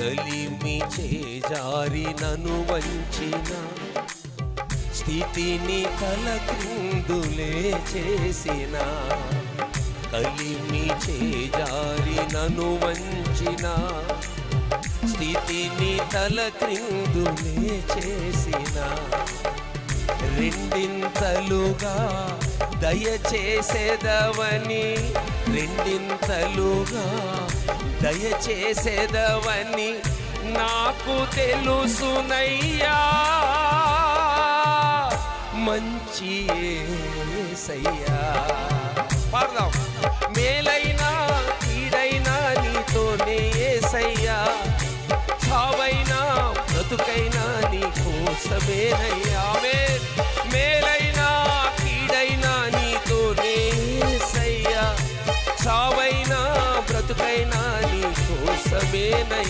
కలిమి చేజారి నను వంచిన స్థితిని తలక్రిందులే చేసిన, కలిమి చేజారి నను వంచిన స్థితిని తలక్రిందులే చేసిన, రెండింతలుగా దయచేసేదవని, రెండింతలుగా దయచేసేదవని నాకు తెలుసునయ్యా. మంచి యేసయ్యా. పాడదాం. మేలైనా కీడైనా నీతోనే యేసయ్యా, చావైనా బ్రతుకైనా నీ కోసమేనయ్యా.